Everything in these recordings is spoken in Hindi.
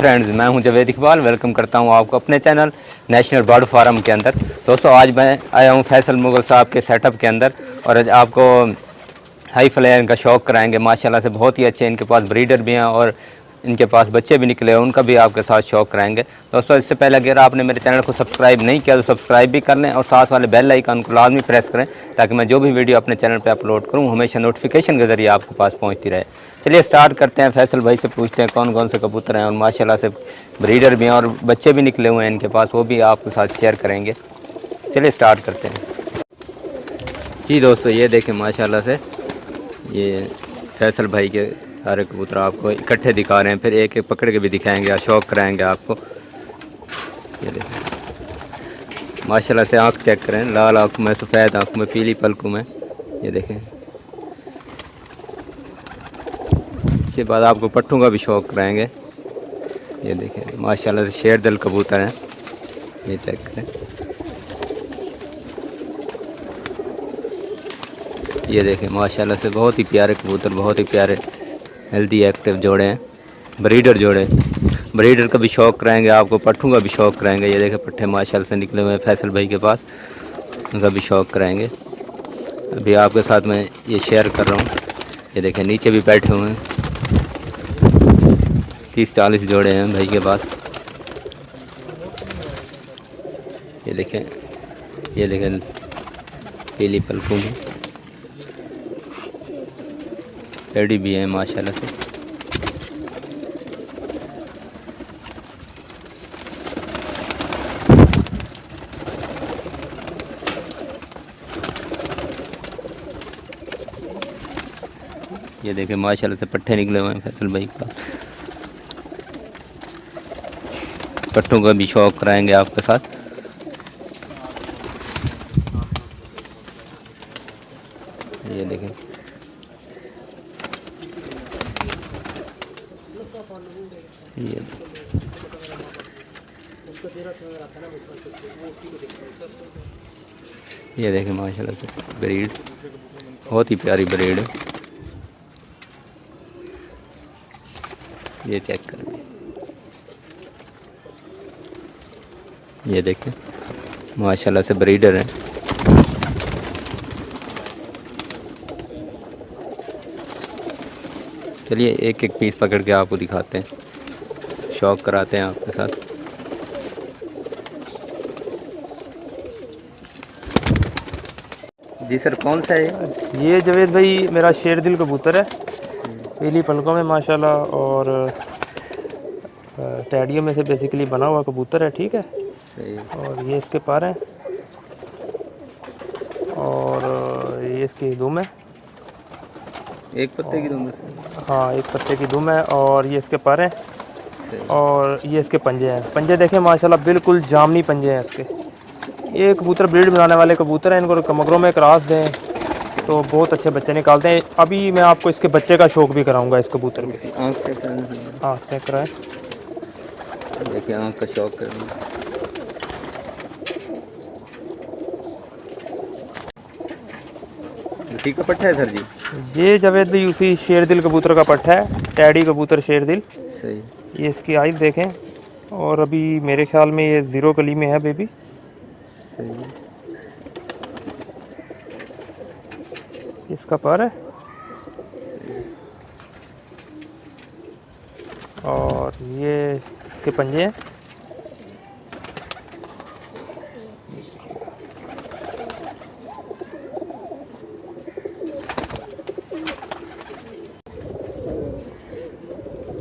फ्रेंड्स, मैं हूं जावेद इकबाल। वेलकम करता हूं आपको अपने चैनल नेशनल बर्ड फार्म के अंदर। दोस्तों, आज मैं आया हूं फैसल मुगल साहब के सेटअप के अंदर और आज आपको हाई फ्लायर का शौक़ कराएंगे। माशाल्लाह से बहुत ही अच्छे इनके पास ब्रीडर भी हैं और इनके पास बच्चे भी निकले हैं, उनका भी आपके साथ शौक़ कराएंगे। दोस्तों, इससे पहले अगर आपने मेरे चैनल को सब्सक्राइब नहीं किया तो सब्सक्राइब भी कर लें और साथ वाले बेल आइकन को लाजमी प्रेस करें ताकि मैं जो भी वीडियो अपने चैनल पर अपलोड करूँ हमेशा नोटिफिकेशन के ज़रिए आपके पास पहुँचती रहे। चलिए स्टार्ट करते हैं। फैसल भाई से पूछते हैं कौन कौन से कबूतर हैं और माशाल्लाह से ब्रीडर भी हैं और बच्चे भी निकले हुए हैं इनके पास, वो भी आपके साथ शेयर करेंगे। चलिए स्टार्ट करते हैं। जी दोस्तों, ये देखें माशाल्लाह से ये फैसल भाई के सारे कबूतर आपको इकट्ठे दिखा रहे हैं, फिर एक एक पकड़ के भी दिखाएंगे, शौक़ कराएंगे आपको। ये देखें माशाल्लाह से, आँख चेक करें, लाल आँखों में, सफ़ेद आँखों में, पीली पलकों में। ये देखें, इसके बाद आपको पट्टों का भी शौक़ कराएंगे। ये देखें माशाल्लाह से शेर दिल कबूतर हैं, ये चेक करें। ये देखें माशाल्लाह से बहुत ही प्यारे कबूतर, बहुत ही प्यारे हेल्दी एक्टिव जोड़े हैं, ब्रीडर जोड़े। ब्रीडर का भी शौक़ कराएंगे आपको, पट्टों का भी शौक़ कराएंगे। ये देखें पट्टे माशाल्लाह से निकले हुए हैं फैसल भाई के पास, उनका भी शौक़ कराएंगे। अभी आपके साथ मैं ये शेयर कर रहा हूँ। ये देखें नीचे भी बैठे हुए हैं, 30-40 जोड़े हैं भाई के पास। ये देखें पीली पलकों में टेडी भी है माशाल्लाह से। ये देखें माशाल्लाह से पट्टे निकले हुए हैं फैसल भाई के पास, पट्टों का भी शौक़ कराएंगे आपके साथ। ये देखें ये देखें माशाल्लाह से ब्रीड बहुत ही प्यारी ब्रीड है। ये चेक करें, ये देखें माशाल्लाह से ब्रीडर हैं। चलिए एक एक पीस पकड़ के आपको दिखाते हैं, शौक़ कराते हैं आपके साथ। जी सर, कौन सा है ये जावेद भाई मेरा शेर दिल कबूतर है, पीली पलकों में माशाल्लाह, और टैडियों में से बेसिकली बना हुआ कबूतर है, ठीक है। सही। और ये इसके पर हैं और ये इसकी दुम है, एक पत्ते की दुम है। हाँ, एक पत्ते की दुम है और ये इसके पर हैं और ये इसके पंजे हैं। पंजे देखें माशाल्लाह बिल्कुल जामनी पंजे हैं इसके। ये कबूतर ब्रीड बनाने वाले कबूतर हैं, इनको कमगरों में क्रॉस दें तो बहुत अच्छे बच्चे निकालते हैं। अभी मैं आपको इसके बच्चे का शौक़ भी कराऊंगा इस कबूतर में। आँख चेक कराएं, देखिए आँख का शौक़ करेंगे। उसी का पट्टा है सर जी? ये जावेद भाई उसी शेर दिल कबूतर का पट्टा है, टैडी कबूतर शेर दिल। सही। ये इसकी आइज़ देखें, और अभी मेरे ख्याल में ये 0 कली में है बेबी। सही। इसका पर है और ये इसके पंजे हैं।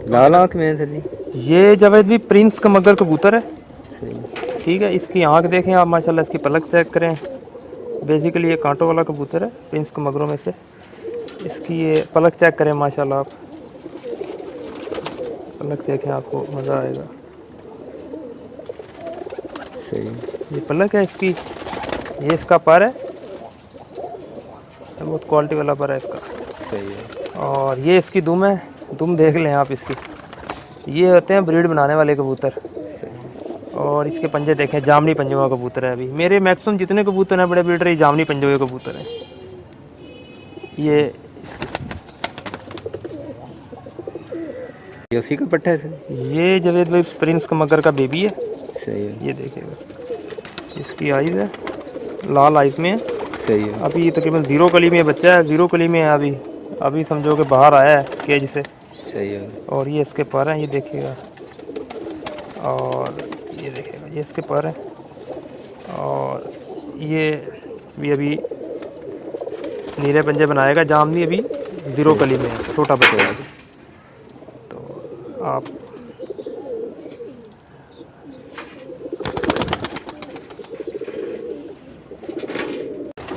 लाल आँख में है सर जी? ये जावेद भी प्रिंस का मगर कबूतर है, सही। ठीक है। इसकी आँख देखें आप माशाल्लाह, इसकी पलक चेक करें। बेसिकली ये कांटों वाला कबूतर है, प्रिंस के मगरों में से। इसकी ये पलक चेक करें माशाल्लाह, आप पलक देखें, आपको मज़ा आएगा। सही। ये पलक है इसकी, ये इसका पर है, बहुत क्वालिटी वाला पर है इसका। सही है। और ये इसकी दुम है, दुम देख लें आप इसकी। ये होते हैं ब्रीड बनाने वाले कबूतर। और इसके पंजे देखें, जामनी पंजों का कबूतर है। अभी मेरे मैक्सिमम जितने कबूतर हैं बड़े ब्रीडर, ये जामनी पंजों के कबूतर हैं। ये ये उसी का पट्टा है सर? ये जावेद भाई प्रिंस कमगर का बेबी है। सही है। ये देखिएगा, इसकी आइज़ है, लाल आइज़ में है। सही है। अभी ये तकरीबन 0 कली में बच्चा है, 0 कली में है अभी। अभी समझो कि बाहर आया है केज से। सही है। और ये इसके पर हैं, ये देखिएगा। और ये देखिएगा, ये इसके पर हैं। और ये भी अभी नीले पंजे बनाएगा, जामनी अभी 0 कली में है, छोटा बच्चा है। तो आप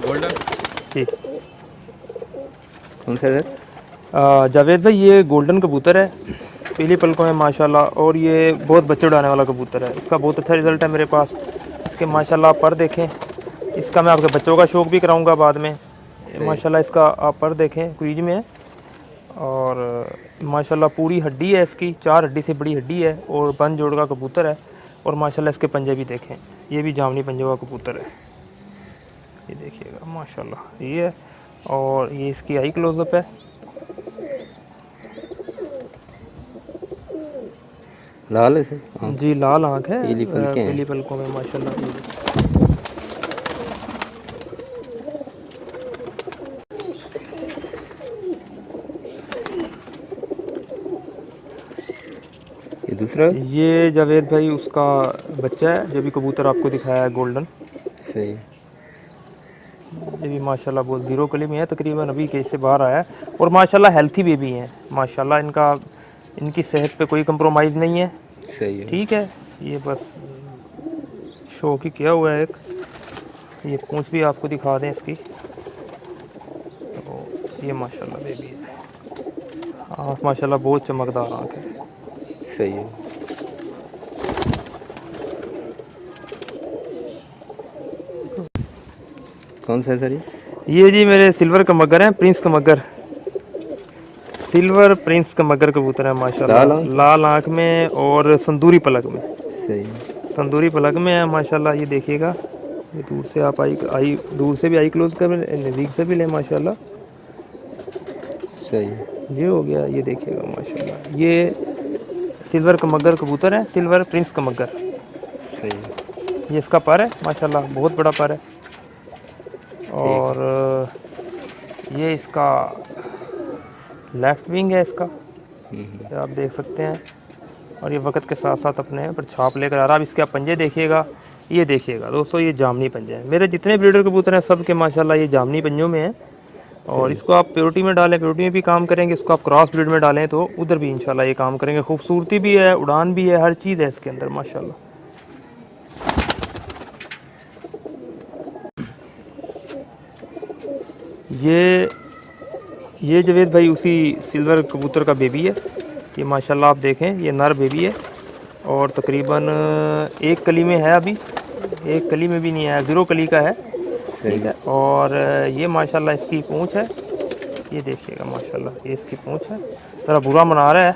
गोल्डन ठीक। कौन सा सर? जावेद भाई ये गोल्डन कबूतर है, पीली पलकों में माशाल्लाह। और ये बहुत बच्चे उड़ाने वाला कबूतर है, इसका बहुत अच्छा रिज़ल्ट है मेरे पास। इसके माशाल्लाह आप पर देखें, इसका मैं आपके बच्चों का शौक़ भी कराऊंगा बाद में। माशाल्लाह इसका आप पर देखें, क्रीज में है। और माशाल्लाह पूरी हड्डी है इसकी, 4 हड्डी से बड़ी हड्डी है। और बन जोड़ का कबूतर है। और माशाल्लाह इसके पंजे भी देखें, ये भी जामनी पंजे का कबूतर है। ये देखिएगा माशाल्लाह, ये है। और ये इसकी आई क्लोजअप है। लाल है सर? हाँ। जी लाल आँख है, पीली पलकें हैं। पीली पलकों में माशाल्लाह। ये दूसरा? ये जावेद भाई उसका बच्चा है, जो भी कबूतर आपको दिखाया है गोल्डन। सही है। ये भी माशाल्लाह बहुत 0 कली में है, तकरीबन अभी केज से बाहर आया है। और माशाल्लाह हेल्थी बेबी हैं माशाल्लाह, इनकी सेहत पे कोई कंप्रोमाइज़ नहीं है। सही है। ठीक है, ये बस शौक ही किया हुआ है एक। ये पूंछ भी आपको दिखा दें इसकी। तो ये माशाल्लाह बेबी है, आँख माशाल्लाह बहुत चमकदार आँख है। सही है। कौन सा है सर ये जी मेरे सिल्वर कमगर हैं, प्रिंस कमगर, सिल्वर प्रिंस कमगर कबूतर है माशाल्लाह। लाल आँख में और संदूरी पलक में। सही है। संदूरी पलक में है माशाल्लाह। ये देखिएगा, ये दूर से आप आई दूर से भी आई क्लोज कर, नज़दीक से भी ले माशाल्लाह। सही है। ये हो गया, ये देखिएगा माशाल्लाह। ये सिल्वर कमगर कबूतर है, सिल्वर प्रिंस कमगर। सही है। ये इसका पर है माशाल्लाह, बहुत बड़ा पर है। और ये इसका लेफ़्ट विंग है इसका, ये आप देख सकते हैं। और ये वक्त के साथ साथ अपने पर छाप लेकर आ रहा है। अब इसके आप पंजे देखिएगा, ये देखिएगा दोस्तों, ये जामनी पंजे हैं। मेरे जितने ब्रीडर कबूतर हैं सब के माशाल्लाह ये जामनी पंजों में हैं। और इसको आप प्योरिटी में डालें, प्योरिटी में भी काम करेंगे। इसको आप क्रॉस ब्रीड में डालें तो उधर भी इंशाल्लाह ये काम करेंगे। खूबसूरती भी है, उड़ान भी है, हर चीज़ है इसके अंदर माशाल्लाह। ये जावेद भाई उसी सिल्वर कबूतर का बेबी है। ये माशाल्लाह आप देखें, ये नर बेबी है। और तकरीबन 1 कली में है अभी, 1 कली में भी नहीं है, 0 कली का है। ठीक है। और ये माशाल्लाह इसकी पूंछ है, ये देखिएगा माशाल्लाह, ये इसकी पूंछ है। ज़रा बुरा मना रहा है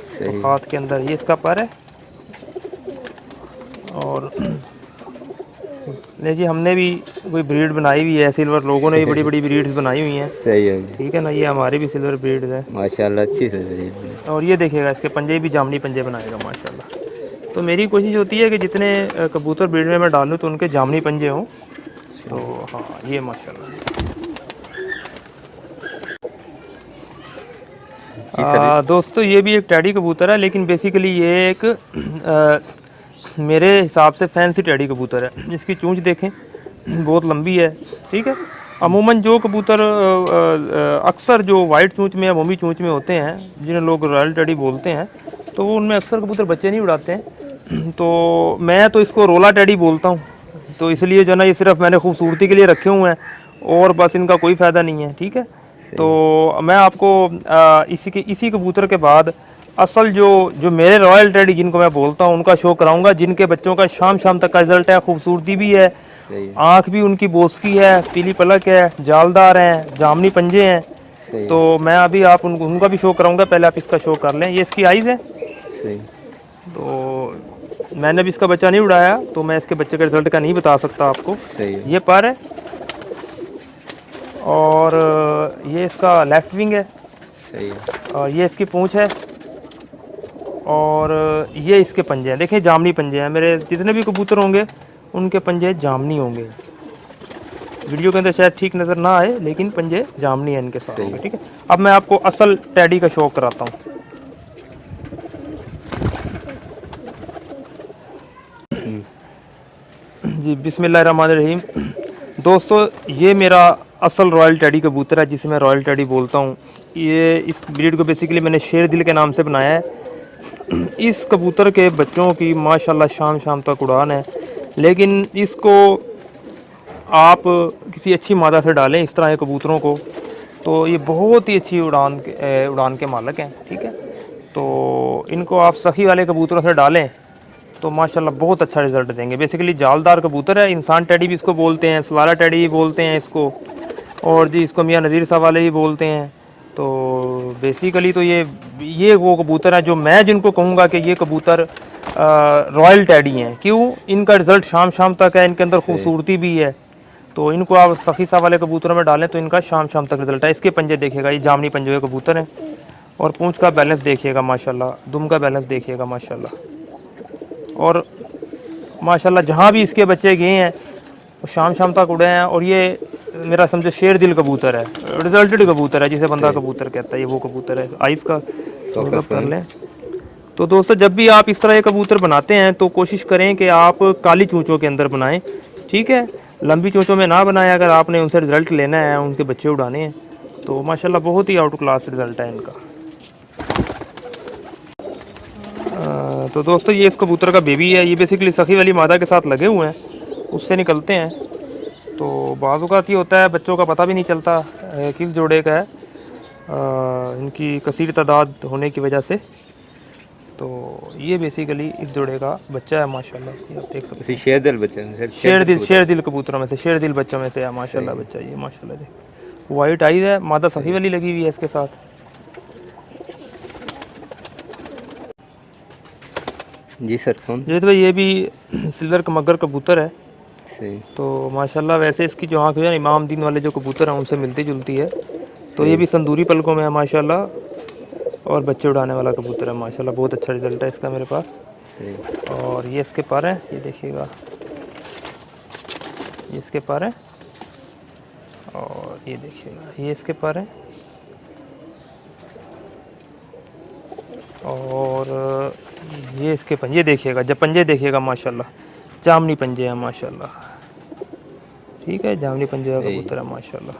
सही। हाथ के अंदर। ये इसका पर है। और नहीं जी, हमने भी कोई ब्रीड बनाई हुई है, सिल्वर लोगों ने भी बड़ी बड़ी ब्रीड्स बनाई हुई हैं। सही है। ठीक है ना, ये हमारी भी सिल्वर ब्रीड है माशाल्लाह, अच्छी है। और ये देखिएगा, इसके पंजे भी जामनी पंजे बनाएगा माशाल्लाह। तो मेरी कोशिश होती है कि जितने कबूतर ब्रीड में मैं डालूँ तो उनके जामनी पंजे हों। तो हाँ, ये माशाल्लाह। दोस्तों ये भी एक टैडी कबूतर है, लेकिन बेसिकली ये एक मेरे हिसाब से फैंसी टैडी कबूतर है। जिसकी चूंच देखें, बहुत लंबी है। ठीक है। अमूमन जो कबूतर अक्सर जो वाइट चूंच में या मोमी चूंच में होते हैं, जिन्हें लोग रॉयल टैडी बोलते हैं, तो वो उनमें अक्सर कबूतर बच्चे नहीं उड़ाते हैं। तो मैं तो इसको रोला टैडी बोलता हूँ। तो इसलिए जो ना, ये सिर्फ मैंने खूबसूरती के लिए रखे हुए हैं और बस, इनका कोई फ़ायदा नहीं है। ठीक है। तो मैं आपको इसी कबूतर के बाद असल जो मेरे रॉयल टैडी जिनको मैं बोलता हूँ उनका शो कराऊंगा, जिनके बच्चों का शाम तक का रिजल्ट है। खूबसूरती भी है, आँख भी उनकी बोस्की है, पीली पलक है, जालदार हैं, जामनी पंजे हैं। तो मैं अभी आप उनका भी शो कराऊंगा। पहले आप इसका शो कर लें। ये इसकी आइज़ है। तो मैंने भी इसका बच्चा नहीं उड़ाया, तो मैं इसके बच्चे के रिजल्ट का नहीं बता सकता आपको। ये पर है। और ये इसका लेफ्ट विंग है। सही है। और ये इसकी पूंछ है। और ये इसके पंजे हैं, देखिए जामनी पंजे हैं। मेरे जितने भी कबूतर होंगे उनके पंजे जामनी होंगे। वीडियो के अंदर शायद ठीक नज़र ना आए, लेकिन पंजे जामनी है इनके साथ होंगे, ठीक है। अब मैं आपको असल टैडी का शौक कराता हूँ। जी बिस्मिल्लाहिर्रहमानिर्रहीम। दोस्तों ये मेरा असल रॉयल टैडी कबूतर है, जिसे मैं रॉयल टैडी बोलता हूँ। ये इस ब्रीड को बेसिकली मैंने शेर दिल के नाम से बनाया है। इस कबूतर के बच्चों की माशाल्लाह शाम शाम तक उड़ान है, लेकिन इसको आप किसी अच्छी मादा से डालें इस तरह के कबूतरों को, तो ये बहुत ही अच्छी उड़ान के मालिक हैं, ठीक है। तो इनको आप सखी वाले कबूतरों से डालें तो माशाल्लाह बहुत अच्छा रिज़ल्ट देंगे। बेसिकली जालदार कबूतर है, इंसान टैडी भी इसको बोलते हैं, सलाला टैडी भी बोलते हैं इसको, और जी इसको मियाँ नज़ीर साहब वाले भी बोलते हैं। तो बेसिकली तो ये वो कबूतर है जो मैं जिनको कहूँगा कि ये कबूतर रॉयल टैडी हैं। क्यों? इनका रिज़ल्ट शाम शाम तक है, इनके अंदर खूबसूरती भी है। तो इनको आप सखी साहब वाले कबूतरों में डालें तो इनका शाम शाम तक रिज़ल्ट है। इसके पंजे देखिएगा, ये जामनी पंजे के कबूतर हैं, और पूँछ का बैलेंस देखिएगा माशाल्लाह, दुम का बैलेंस देखिएगा माशाल्लाह। और माशाल्लाह जहाँ भी इसके बच्चे गए हैं वो शाम शाम तक उड़े हैं। और ये मेरा समझो शेर दिल कबूतर है, रिजल्टेड कबूतर है, जिसे बंदा कबूतर कहता है, ये वो कबूतर है। आइस का फोकस कर लें। तो दोस्तों जब भी आप इस तरह के कबूतर बनाते हैं तो कोशिश करें कि आप काली चूँचों के अंदर बनाएं, ठीक है। लंबी चूँचों में ना बनाएं। अगर आपने उनसे रिज़ल्ट लेना है, उनके बच्चे उड़ाने हैं, तो माशाल्लाह बहुत ही आउट क्लास रिज़ल्ट है इनका। तो दोस्तों ये इस कबूतर का बेबी है। ये बेसिकली सखी वाली मादा के साथ लगे हुए हैं, उससे निकलते हैं। तो बाज़ औक़ात ये होता है बच्चों का पता भी नहीं चलता किस जोड़े का है, इनकी कसीर तादाद होने की वजह से। तो ये बेसिकली इस जोड़े का बच्चा है माशाल्लाह, ये आप देख सकते हैं। शेर दिल बच्चे, शेर दिल कबूतरों में से, शेर दिल बच्चों में से है माशाल्लाह बच्चा। ये माशाल्लाह जी वाइट आइज़ है, मादा सखी वाली लगी हुई है इसके साथ। जी सर कौन? जी तो भाई ये भी सिल्वर मगर कबूतर है। सही। तो माशाल्लाह वैसे इसकी जो आँख है इमाम दीन वाले जो कबूतर हैं उनसे मिलती जुलती है। तो ये भी संदूरी पलकों में है माशाल्लाह, और बच्चे उड़ाने वाला कबूतर है माशाल्लाह। बहुत अच्छा रिज़ल्ट है इसका मेरे पास। सही। और ये इसके पर है, ये देखिएगा, ये इसके पर है, और ये देखिएगा ये इसके पर है। और ये इसके पंजे देखिएगा, जब पंजे देखिएगा माशाल्लाह जामनी पंजे हैं माशाल्लाह, ठीक है। जामनी पंजे का कबूतर है माशाल्लाह,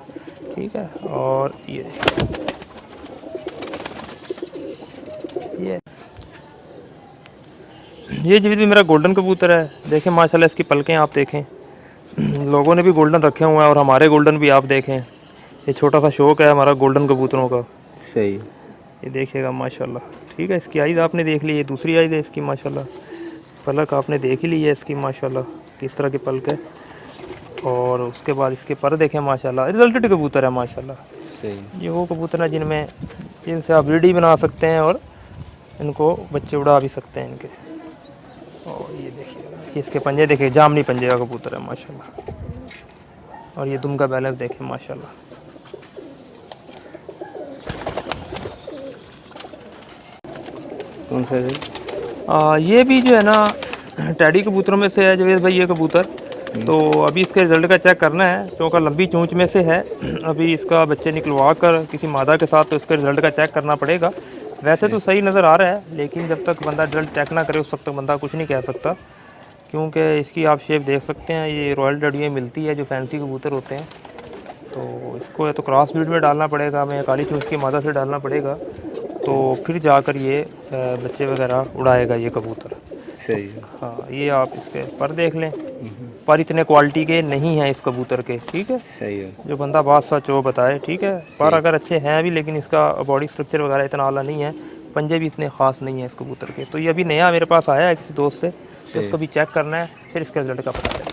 ठीक है। और ये जो भी मेरा गोल्डन कबूतर है, देखें माशाल्लाह इसकी पलकें आप देखें। लोगों ने भी गोल्डन रखे हुए हैं, और हमारे गोल्डन भी आप देखें। ये छोटा सा शौक है हमारा गोल्डन कबूतरों का। सही। ये देखिएगा माशाल्लाह, ठीक है। इसकी आइज़ आपने देख ली, ये दूसरी आइज़ है इसकी माशाल्लाह। पलक आपने देख ही ली है इसकी माशाल्लाह, किस तरह की पलक है। और उसके बाद इसके पर देखें माशाल्लाह, रिजल्टेड कबूतर है माशाल्लाह। सही। ये वो कबूतर है जिनसे आप ब्रीड बना सकते हैं, और इनको बच्चे उड़ा भी सकते हैं इनके। और ये देखिएगा, इसके पंजे देखिए, जामनी पंजे का कबूतर है माशाल्लाह। और ये दुम का बैलेंस देखें माशाल्लाह। कौन सा है? ये भी जो है ना टैडी कबूतरों में से है जवेद भाई ये कबूतर। तो अभी इसके रिज़ल्ट का चेक करना है, क्योंकि लंबी चोंच में से है। अभी इसका बच्चे निकलवा कर किसी मादा के साथ तो इसके रिज़ल्ट का चेक करना पड़ेगा। वैसे तो सही नज़र आ रहा है, लेकिन जब तक बंदा रिज़ल्ट चेक ना करे उस वक्त तक बंदा कुछ नहीं कह सकता। क्योंकि इसकी आप शेप देख सकते हैं, ये रॉयल टैडी मिलती है जो फैंसी कबूतर होते हैं। तो इसको या तो क्रॉस ब्रीड में डालना पड़ेगा, हमें काली चूँच की मादा से डालना पड़ेगा, तो फिर जाकर ये बच्चे वगैरह उड़ाएगा ये कबूतर। सही। हाँ, ये आप इसके पर देख लें, पर इतने क्वालिटी के नहीं हैं इस कबूतर के, ठीक है। सही है। जो बंदा बात सच वो बताए, ठीक है। पर अगर अच्छे हैं अभी, लेकिन इसका बॉडी स्ट्रक्चर वगैरह इतना आला नहीं है, पंजे भी इतने ख़ास नहीं है इस कबूतर के। तो ये अभी नया मेरे पास आया है किसी दोस्त से, तो इसको भी चेक करना है, फिर इसके रिजल्ट का पता चलेगा।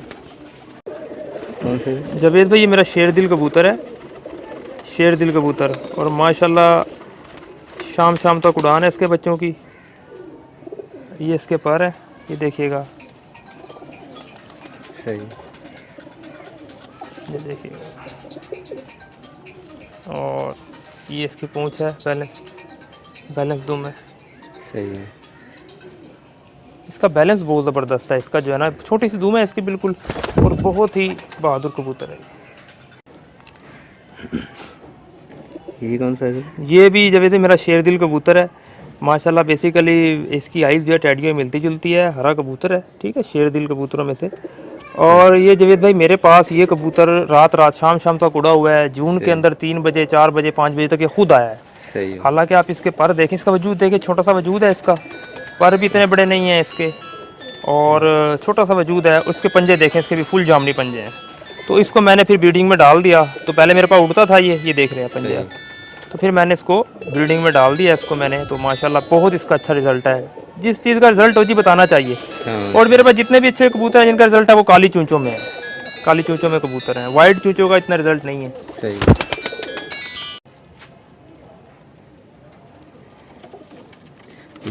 कौन से? जवेद भाई ये मेरा शेर दिल कबूतर है, शेर दिल कबूतर। और माशाल्लाह शाम शाम तक उड़ान है इसके बच्चों की। ये इसके पर है, ये देखिएगा, सही। ये देखिएगा। और ये इसकी पूँछ है, बैलेंस दुम है। सही है। इसका बैलेंस बहुत ज़बरदस्त है। इसका जो है ना, छोटी सी दूम है इसकी बिल्कुल, और बहुत ही बहादुर कबूतर है। ये कौन सा है? ये भी जब मेरा शेरदिल कबूतर है माशाल्लाह। बेसिकली इसकी आइज़ जो है टैडियों में मिलती जुलती है, हरा कबूतर है, ठीक है, शेरदिल कबूतरों में से। और ये जवेद भाई मेरे पास ये कबूतर रात शाम तक उड़ा हुआ है। जून के अंदर 3 बजे 4 बजे 5 बजे तक ये खुद आया है। सही है। हालांकि आप इसके पर देखें, इसका वजूद देखें, छोटा सा वजूद है इसका, पर भी इतने बड़े नहीं हैं इसके, और छोटा सा वजूद है। उसके पंजे देखें, इसके भी फुल जामनी पंजे हैं। तो इसको मैंने फिर ब्रीडिंग में डाल दिया। तो पहले मेरे पास उड़ता था ये देख रहे हैं पंजे, तो फिर मैंने इसको ब्रीडिंग में डाल दिया इसको मैंने। तो माशाल्लाह बहुत इसका अच्छा रिजल्ट है। जिस चीज़ का रिजल्ट हो जी बताना चाहिए। और मेरे पास जितने भी अच्छे कबूतर हैं जिनका रिजल्ट है वो काली चूंचों में है, काली चूंचों में कबूतर हैं। वाइट चूंचों का इतना रिजल्ट नहीं है। सही।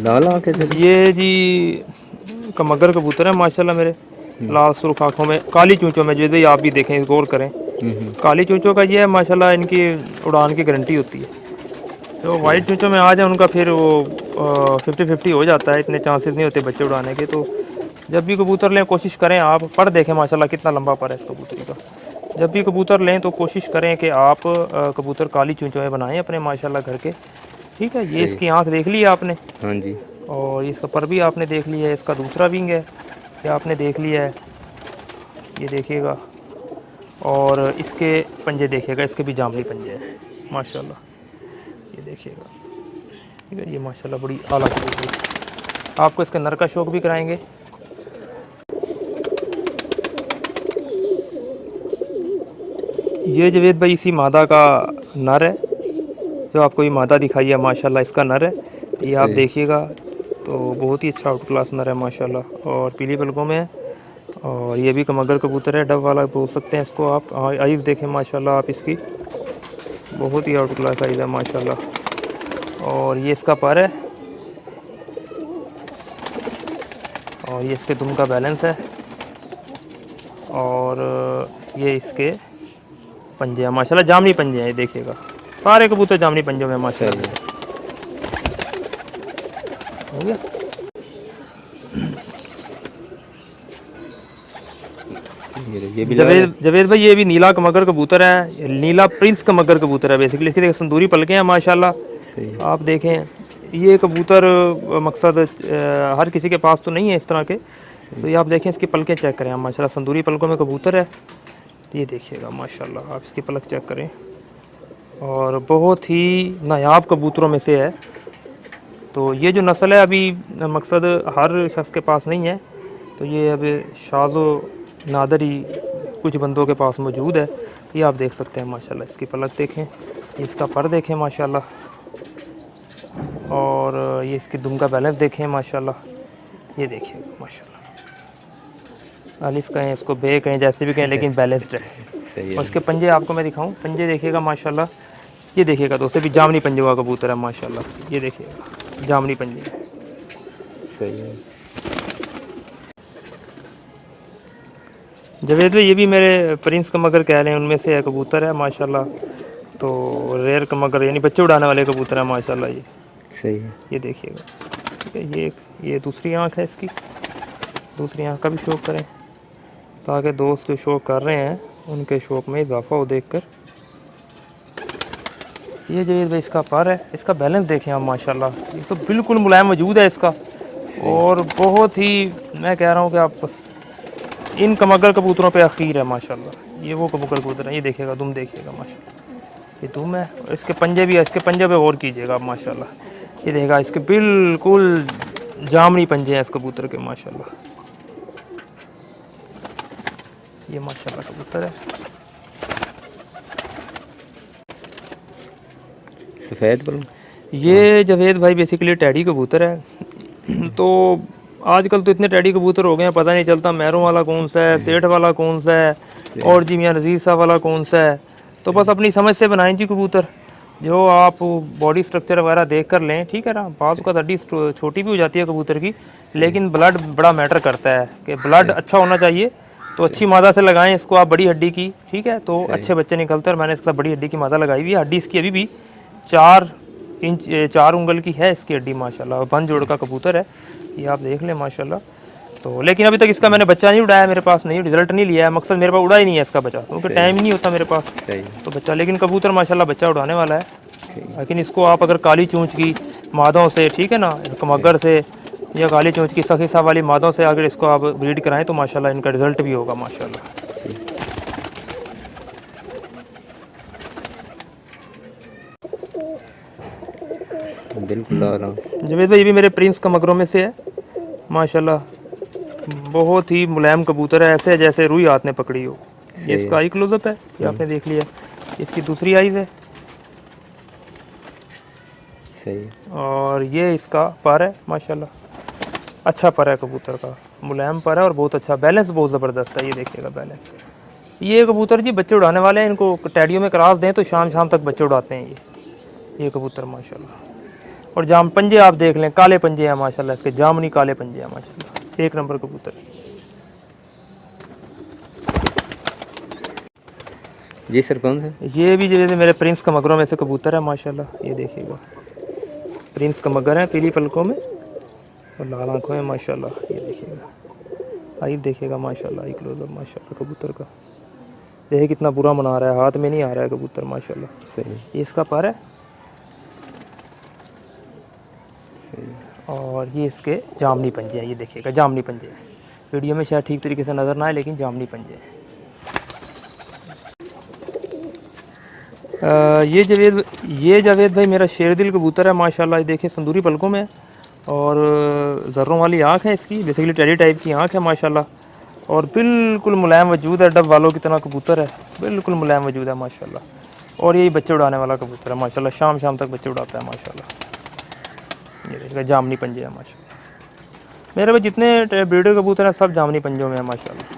लाल आंखें से ये जी कमगर कबूतर है माशाल्लाह मेरे, लाल सुर्ख आँखों में, काली चूंचों में। जैसे आप भी देखें, गौर करें, काली चूंचों का ये है माशाल्लाह, इनकी उड़ान की गारंटी होती है। तो वाइट चूंचों में आ जाए उनका फिर वो 50-50 हो जाता है, इतने चांसेस नहीं होते बच्चे उड़ाने के। तो जब भी कबूतर लें कोशिश करें आप, पर देखें माशाल्लाह कितना लंबा पर है इस कबूतरी का। जब भी कबूतर लें तो कोशिश करें कि आप कबूतर काली चूंचों में बनाएं अपने माशाल्लाह घर के, ठीक है। ये इसकी आँख देख ली है आपने, हाँ जी, और इसका पर भी आपने देख लिया है। इसका दूसरा विंग है ये आपने देख लिया है, ये देखिएगा। और इसके पंजे देखिएगा, इसके भी जामली पंजे हैं माशाल्लाह, ये देखिएगा, ठीक है। ये माशाल्लाह बड़ी आला कबूतरी। आपको इसके नर का शौक भी कराएंगे। ये जवेद भाई इसी मादा का नर है, जो आपको ये मादा दिखाई है माशाल्लाह, इसका नर है। ये आप देखिएगा, तो बहुत ही अच्छा आउट क्लास नर है माशाल्लाह, और पीली पलकों में है। और ये भी कमगर कबूतर है, डब वाला बोल सकते हैं इसको आप। आइज़ देखें माशाल्लाह आप इसकी, बहुत ही आउट क्लास आइज़ है माशाल्लाह। और ये इसका पर है, और ये इसके दुम का बैलेंस है, और ये इसके पंजे हैं माशाल्लाह, जामनी पंजे हैं। ये देखिएगा, सारे कबूतर जामनी पंजों में माशाल्लाह। हो गया। ये भी जवेद भाई ये भी नीला कमगर कबूतर है, नीला प्रिंस कमगर कबूतर है बेसिकली। इसकी संदूरी पलकें हैं माशाल्लाह। आप देखें, ये कबूतर मकसद हर किसी के पास तो नहीं है इस तरह के। तो ये आप देखें, इसकी पलकें चेक करें आप माशाल्लाह, संदूरी पलकों में कबूतर है। ये देखिएगा माशाल्लाह, आप इसकी पलक चेक करें, और बहुत ही नायाब कबूतरों में से है। तो ये जो नस्ल है अभी मकसद हर शख्स के पास नहीं है, तो ये अब शाज़ो नादर ही कुछ बंदों के पास मौजूद है। ये आप देख सकते हैं माशाल्लाह, इसकी पलक देखें, इसका पर देखें माशाल्लाह, और ये इसकी दुम का बैलेंस देखें माशाल्लाह। ये देखिए माशाल्लाह, अलिफ कहें इसको, बे कहें, जैसे भी कहें, लेकिन बैलेंस्ड है। और इसके पंजे आपको मैं दिखाऊं, पंजे देखिएगा माशाल्लाह। ये देखिएगा दोस्तों, भी जामनी पंजे का कबूतर है माशाल्लाह। ये देखिएगा, जामनी पंजे, सही है। जवेद भाई ये भी मेरे प्रिंस कमगर कह रहे हैं उनमें से है, कबूतर है माशाल्लाह। तो रेयर कमगर यानी बच्चे उड़ाने वाले कबूतर है माशाल्लाह। ये सही है। ये देखिएगा, ठीक है। ये दूसरी आँख है इसकी, दूसरी आँख का भी शौक करें, ताकि दोस्त जो शौक कर रहे हैं उनके शौक में इजाफा हो देखकर। ये जवेद भाई इसका पर है, इसका बैलेंस देखें आप माशाल्लाह, ये तो बिल्कुल मुलायम वजूद है इसका, और बहुत ही, मैं कह रहा हूँ कि आप बस इन कमगर कबूतरों पे अखीर है माशाल्लाह। ये वो कबूतर कबूतर है, ये देखिएगा, दुम देखिएगा माशाल्लाह, ये दुम है। और इसके पंजे भी है, इसके पंजे पे गौर कीजिएगा आप माशाल्लाह। ये देखिएगा, इसके बिल्कुल जामनी पंजे हैं इस कबूतर के माशाल्लाह। ये माशाल्लाह कबूतर है, सफ़ेद पर। ये जवेद भाई बेसिकली टैडी कबूतर है। तो आजकल तो इतने टैडी कबूतर हो गए हैं, पता नहीं चलता मैरों वाला कौन सा है, सेठ वाला कौन सा है, और जी मियाँ नज़ीर साहब वाला कौन सा है। तो बस अपनी समझ से बनाएं जी कबूतर, जो आप बॉडी स्ट्रक्चर वगैरह देख कर लें, ठीक है ना। बाज़ का हड्डी छोटी भी हो जाती है कबूतर की, लेकिन ब्लड बड़ा मैटर करता है, कि ब्लड अच्छा होना चाहिए। तो अच्छी मादा से लगाएं इसको आप, बड़ी हड्डी की, ठीक है, तो अच्छे बच्चे निकलते हैं। और मैंने इसके साथ बड़ी हड्डी की मादा लगाई हुई है। हड्डी इसकी अभी भी 4 इंच 4 उंगल की है इसकी हड्डी माशाल्लाह। बंद जोड़ का कबूतर है, ये आप देख लें माशाल्लाह। तो लेकिन अभी तक इसका मैंने बच्चा नहीं उड़ाया, मेरे पास नहीं, रिजल्ट नहीं लिया है, मकसद मेरे पास उड़ा ही नहीं है इसका बच्चा, क्योंकि टाइम ही नहीं होता मेरे पास सही तो बच्चा। लेकिन कबूतर माशाल्लाह बच्चा उड़ाने वाला है। ठीक। लेकिन इसको आप अगर काली चूंच की मादों से, ठीक है ना, कमगर से या काली चूंच की सखी साहब वाली मादों से अगर इसको आप ब्रीड कराएं तो माशाल्लाह इनका रिजल्ट भी होगा माशाल्लाह। बिल्कुल ला रहा हूँ। जवेद भाई ये भी मेरे प्रिंस कमगरों में से है माशाल्लाह, बहुत ही मुलायम कबूतर है, ऐसे जैसे रुई हाथ ने पकड़ी हो। ये इसका आई क्लोजअप है, ये आपने देख लिया। इसकी दूसरी आइज़ है सही। और ये इसका पर है माशाल्लाह, अच्छा पर है कबूतर का, मुलायम पर है और बहुत अच्छा, बैलेंस बहुत ज़बरदस्त है। ये देखिएगा बैलेंस। ये कबूतर जी बच्चे उड़ाने वाले हैं, इनको टैडियों में क्रॉस दें तो शाम शाम तक बच्चे उड़ाते हैं ये कबूतर माशाल्लाह। और जाम पंजे आप देख लें, काले पंजे हैं माशाल्लाह इसके, जामनी काले पंजे हैं माशाल्लाह, एक नंबर कबूतर। जी सर कौन सा? ये भी जैसे मेरे प्रिंस कमगरों में से कबूतर है माशाल्लाह। ये देखिएगा प्रिंस कमगर है, पीली पलकों में और लाल आंखों में माशाल्लाह। ये देखिएगा आई देखिएगा माशाल्लाह, आई क्लोजअप माशाल्लाह कबूतर का। देखिए कितना बुरा मना रहा है, हाथ में नहीं आ रहा है कबूतर माशाल्लाह। सही ये इसका पर है सही। और ये इसके जामनी पंजे हैं। ये देखिएगा जामनी पंजे हैं, वीडियो में शायद ठीक तरीके से नज़र ना आए लेकिन जामनी पंजे हैं। ये जावेद भाई मेरा शेरदिल कबूतर है माशाल्लाह। ये देखिए संदूरी पलकों में और ज़र्रों वाली आँख है इसकी, बेसिकली टेडी टाइप की आँख है माशाल्लाह, और बिल्कुल मुलायम वजूद है, डब वालों की तरह कबूतर है, बिल्कुल मुलायम वजूद है माशाल्लाह। और यही बच्चे उड़ाने वाला कबूतर है माशाल्लाह, शाम शाम तक बच्चे उड़ाता है माशाल्लाह। ये देखिएगा जामनी पंजे है माशाल्लाह। मेरे पास जितने ब्रीडर कबूतर हैं सब जामनी पंजों में है माशाल्लाह।